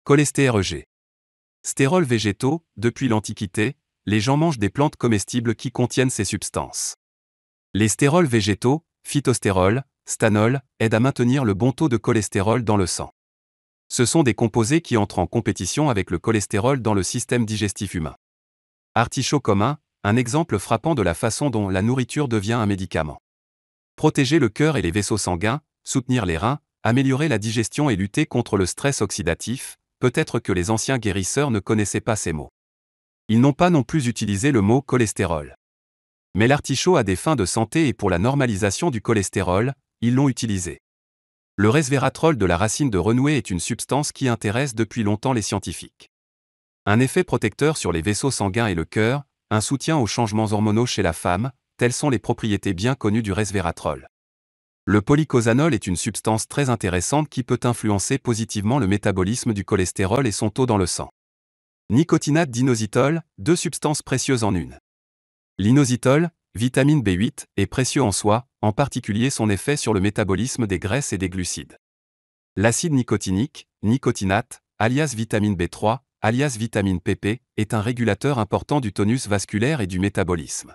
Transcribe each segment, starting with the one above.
Cholestérol. Stérols végétaux, depuis l'Antiquité, les gens mangent des plantes comestibles qui contiennent ces substances. Les stérols végétaux, phytostérols, stanol, aident à maintenir le bon taux de cholestérol dans le sang. Ce sont des composés qui entrent en compétition avec le cholestérol dans le système digestif humain. Artichaut commun, un exemple frappant de la façon dont la nourriture devient un médicament. Protéger le cœur et les vaisseaux sanguins, soutenir les reins, améliorer la digestion et lutter contre le stress oxydatif, peut-être que les anciens guérisseurs ne connaissaient pas ces mots. Ils n'ont pas non plus utilisé le mot cholestérol. Mais l'artichaut à des fins de santé et pour la normalisation du cholestérol, ils l'ont utilisé. Le resveratrol de la racine de renouée est une substance qui intéresse depuis longtemps les scientifiques. Un effet protecteur sur les vaisseaux sanguins et le cœur, un soutien aux changements hormonaux chez la femme, telles sont les propriétés bien connues du resveratrol. Le polycosanol est une substance très intéressante qui peut influencer positivement le métabolisme du cholestérol et son taux dans le sang. Nicotinate d'inositol, deux substances précieuses en une. L'inositol, vitamine B8, est précieux en soi, en particulier son effet sur le métabolisme des graisses et des glucides. L'acide nicotinique, nicotinate, alias vitamine B3, alias vitamine PP, est un régulateur important du tonus vasculaire et du métabolisme.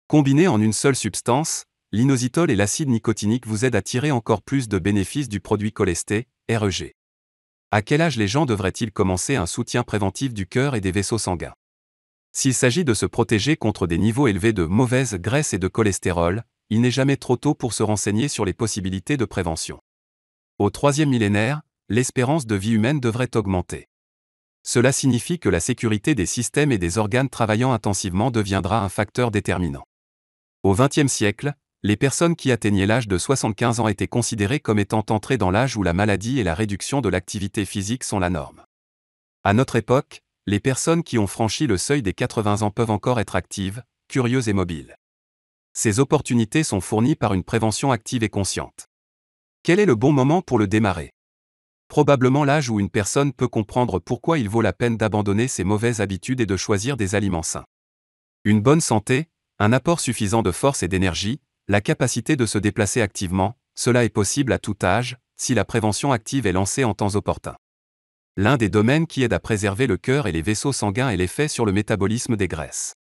Combinés en une seule substance, l'inositol et l'acide nicotinique vous aident à tirer encore plus de bénéfices du produit cholestérol. À quel âge les gens devraient-ils commencer un soutien préventif du cœur et des vaisseaux sanguins? S'il s'agit de se protéger contre des niveaux élevés de mauvaises graisses et de cholestérol, il n'est jamais trop tôt pour se renseigner sur les possibilités de prévention. Au troisième millénaire, l'espérance de vie humaine devrait augmenter. Cela signifie que la sécurité des systèmes et des organes travaillant intensivement deviendra un facteur déterminant. Au XXe siècle, les personnes qui atteignaient l'âge de 75 ans étaient considérées comme étant entrées dans l'âge où la maladie et la réduction de l'activité physique sont la norme. À notre époque, les personnes qui ont franchi le seuil des 80 ans peuvent encore être actives, curieuses et mobiles. Ces opportunités sont fournies par une prévention active et consciente. Quel est le bon moment pour le démarrer? Probablement l'âge où une personne peut comprendre pourquoi il vaut la peine d'abandonner ses mauvaises habitudes et de choisir des aliments sains. Une bonne santé, un apport suffisant de force et d'énergie, la capacité de se déplacer activement, cela est possible à tout âge, si la prévention active est lancée en temps opportun. L'un des domaines qui aide à préserver le cœur et les vaisseaux sanguins est l'effet sur le métabolisme des graisses.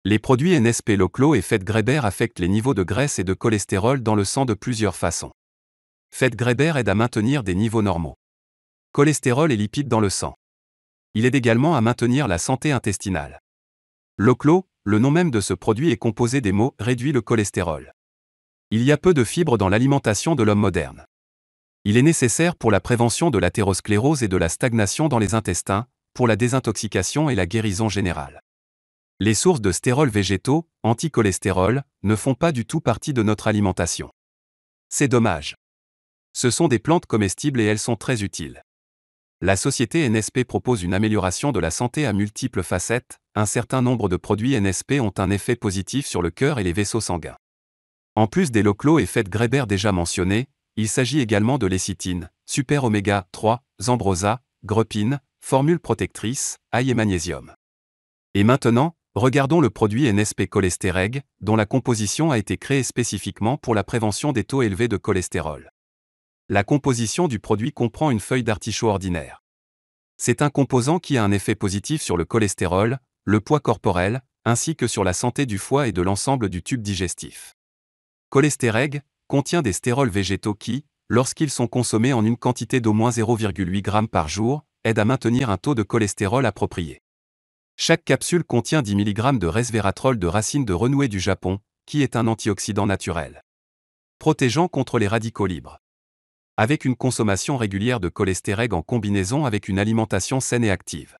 Les produits NSP Loclo et Fettgräber affectent les niveaux de graisse et de cholestérol dans le sang de plusieurs façons. Fettgräber aide à maintenir des niveaux normaux. Cholestérol et lipides dans le sang. Il aide également à maintenir la santé intestinale. Loclo, le nom même de ce produit est composé des mots « réduit le cholestérol ». Il y a peu de fibres dans l'alimentation de l'homme moderne. Il est nécessaire pour la prévention de l'athérosclérose et de la stagnation dans les intestins, pour la désintoxication et la guérison générale. Les sources de stérols végétaux, anticholestérol, ne font pas du tout partie de notre alimentation. C'est dommage. Ce sont des plantes comestibles et elles sont très utiles. La société NSP propose une amélioration de la santé à multiples facettes. Un certain nombre de produits NSP ont un effet positif sur le cœur et les vaisseaux sanguins. En plus des Loclo et Fettgräber déjà mentionnés, il s'agit également de lécithine, super oméga 3, Zambrosa, grepine, formule protectrice, ail et magnésium. Et maintenant, regardons le produit NSP Cholestéreg, dont la composition a été créée spécifiquement pour la prévention des taux élevés de cholestérol. La composition du produit comprend une feuille d'artichaut ordinaire. C'est un composant qui a un effet positif sur le cholestérol, le poids corporel, ainsi que sur la santé du foie et de l'ensemble du tube digestif. Cholestéreg contient des stérols végétaux qui, lorsqu'ils sont consommés en une quantité d'au moins 0,8 g par jour, aident à maintenir un taux de cholestérol approprié. Chaque capsule contient 10 mg de resveratrol de racine de renouée du Japon, qui est un antioxydant naturel, protégeant contre les radicaux libres. Avec une consommation régulière de cholestéreg en combinaison avec une alimentation saine et active.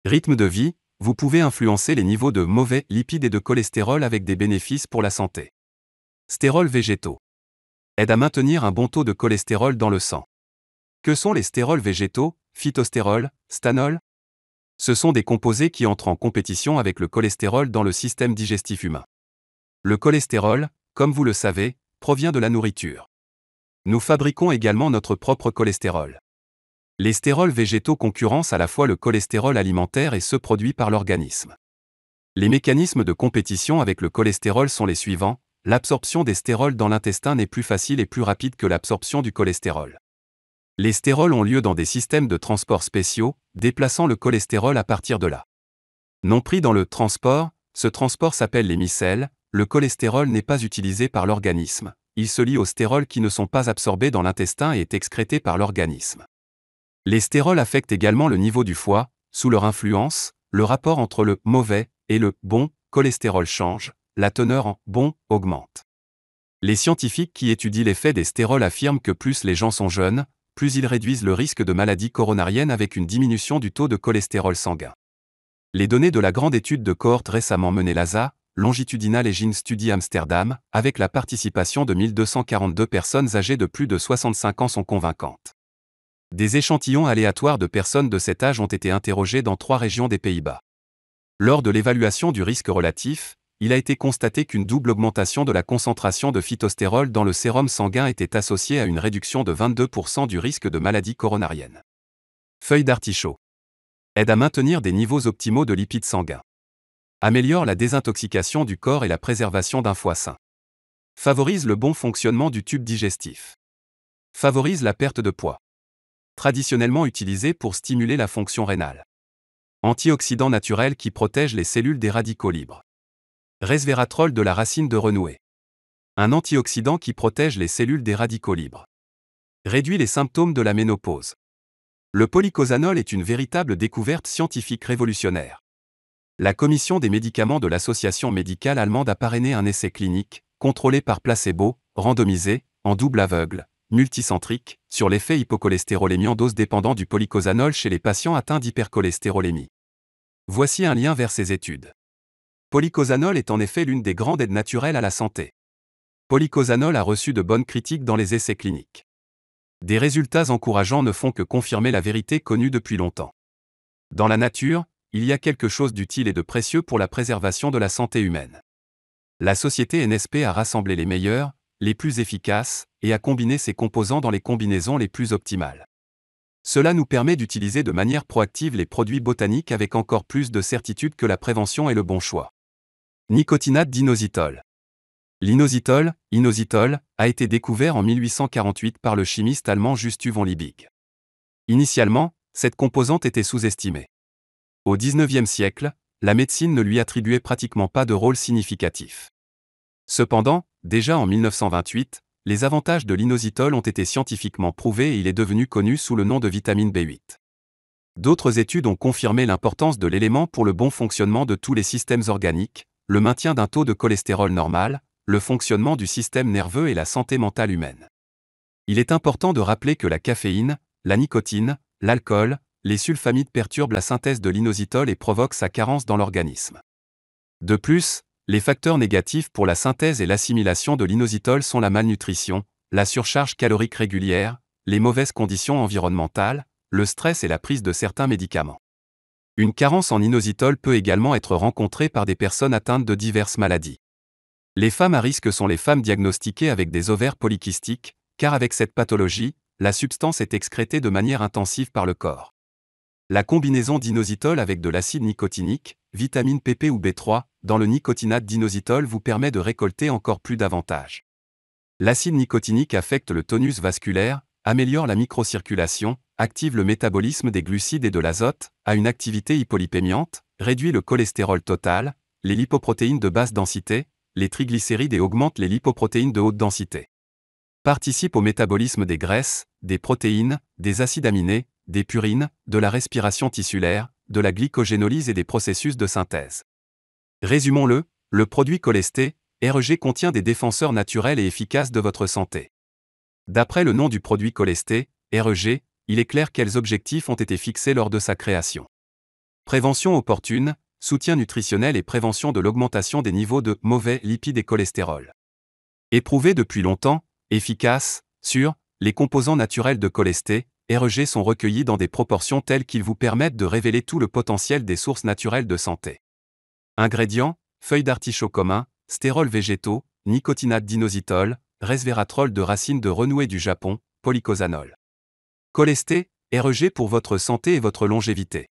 Rythme de vie, vous pouvez influencer les niveaux de mauvais lipides et de cholestérol avec des bénéfices pour la santé. Stérols végétaux. Aide à maintenir un bon taux de cholestérol dans le sang. Que sont les stérols végétaux, phytostérols, stanol? Ce sont des composés qui entrent en compétition avec le cholestérol dans le système digestif humain. Le cholestérol, comme vous le savez, provient de la nourriture. Nous fabriquons également notre propre cholestérol. Les stérols végétaux concurrencent à la fois le cholestérol alimentaire et ceux produits par l'organisme. Les mécanismes de compétition avec le cholestérol sont les suivants. L'absorption des stérols dans l'intestin n'est plus facile et plus rapide que l'absorption du cholestérol. Les stérols ont lieu dans des systèmes de transport spéciaux, déplaçant le cholestérol à partir de là. Non pris dans le transport, ce transport s'appelle les micelles. Le cholestérol n'est pas utilisé par l'organisme, il se lie aux stérols qui ne sont pas absorbés dans l'intestin et est excrété par l'organisme. Les stérols affectent également le niveau du foie. Sous leur influence, le rapport entre le mauvais et le bon cholestérol change, la teneur en bon augmente. Les scientifiques qui étudient l'effet des stérols affirment que plus les gens sont jeunes, plus ils réduisent le risque de maladies coronariennes avec une diminution du taux de cholestérol sanguin. Les données de la grande étude de cohorte récemment menée LASA, Longitudinal Aging Study Amsterdam, avec la participation de 1242 personnes âgées de plus de 65 ans sont convaincantes. Des échantillons aléatoires de personnes de cet âge ont été interrogés dans 3 régions des Pays-Bas. Lors de l'évaluation du risque relatif, il a été constaté qu'une double augmentation de la concentration de phytostérol dans le sérum sanguin était associée à une réduction de 22% du risque de maladie coronarienne. Feuille d'artichaut. Aide à maintenir des niveaux optimaux de lipides sanguins. Améliore la désintoxication du corps et la préservation d'un foie sain. Favorise le bon fonctionnement du tube digestif. Favorise la perte de poids. Traditionnellement utilisé pour stimuler la fonction rénale. Antioxydant naturel qui protège les cellules des radicaux libres. Resveratrol de la racine de renouée. Un antioxydant qui protège les cellules des radicaux libres. Réduit les symptômes de la ménopause. Le polycosanol est une véritable découverte scientifique révolutionnaire. La commission des médicaments de l'association médicale allemande a parrainé un essai clinique, contrôlé par placebo, randomisé, en double aveugle, multicentrique, sur l'effet hypocholestérolémie en dose dépendant du polycosanol chez les patients atteints d'hypercholestérolémie. Voici un lien vers ces études. Polycosanol est en effet l'une des grandes aides naturelles à la santé. Polycosanol a reçu de bonnes critiques dans les essais cliniques. Des résultats encourageants ne font que confirmer la vérité connue depuis longtemps. Dans la nature, il y a quelque chose d'utile et de précieux pour la préservation de la santé humaine. La société NSP a rassemblé les meilleurs, les plus efficaces, et a combiné ces composants dans les combinaisons les plus optimales. Cela nous permet d'utiliser de manière proactive les produits botaniques avec encore plus de certitude que la prévention est le bon choix. Nicotinate d'inositol. L'inositol, inositol, a été découvert en 1848 par le chimiste allemand Justus von Liebig. Initialement, cette composante était sous-estimée. Au XIXe siècle, la médecine ne lui attribuait pratiquement pas de rôle significatif. Cependant, déjà en 1928, les avantages de l'inositol ont été scientifiquement prouvés et il est devenu connu sous le nom de vitamine B8. D'autres études ont confirmé l'importance de l'élément pour le bon fonctionnement de tous les systèmes organiques, le maintien d'un taux de cholestérol normal, le fonctionnement du système nerveux et la santé mentale humaine. Il est important de rappeler que la caféine, la nicotine, l'alcool, les sulfamides perturbent la synthèse de l'inositol et provoquent sa carence dans l'organisme. De plus, les facteurs négatifs pour la synthèse et l'assimilation de l'inositol sont la malnutrition, la surcharge calorique régulière, les mauvaises conditions environnementales, le stress et la prise de certains médicaments. Une carence en inositol peut également être rencontrée par des personnes atteintes de diverses maladies. Les femmes à risque sont les femmes diagnostiquées avec des ovaires polykystiques, car avec cette pathologie, la substance est excrétée de manière intensive par le corps. La combinaison d'inositol avec de l'acide nicotinique, vitamine PP ou B3, dans le nicotinate d'inositol vous permet de récolter encore plus d'avantages. L'acide nicotinique affecte le tonus vasculaire, améliore la microcirculation, active le métabolisme des glucides et de l'azote, a une activité hypolipémiante, réduit le cholestérol total, les lipoprotéines de basse densité, les triglycérides et augmente les lipoprotéines de haute densité. Participe au métabolisme des graisses, des protéines, des acides aminés, des purines, de la respiration tissulaire, de la glycogénolyse et des processus de synthèse. Résumons-le, le produit Cholesté, REG contient des défenseurs naturels et efficaces de votre santé. D'après le nom du produit Cholesté, REG, il est clair quels objectifs ont été fixés lors de sa création. Prévention opportune, soutien nutritionnel et prévention de l'augmentation des niveaux de mauvais lipides et cholestérol. Éprouvé depuis longtemps, efficace, sûr, les composants naturels de Cholesté, REG sont recueillis dans des proportions telles qu'ils vous permettent de révéler tout le potentiel des sources naturelles de santé. Ingrédients, feuilles d'artichaut commun, stérols végétaux, nicotinate d'inositol, resveratrol de racine de renouée du Japon, polycosanol. Cholesté, REG pour votre santé et votre longévité.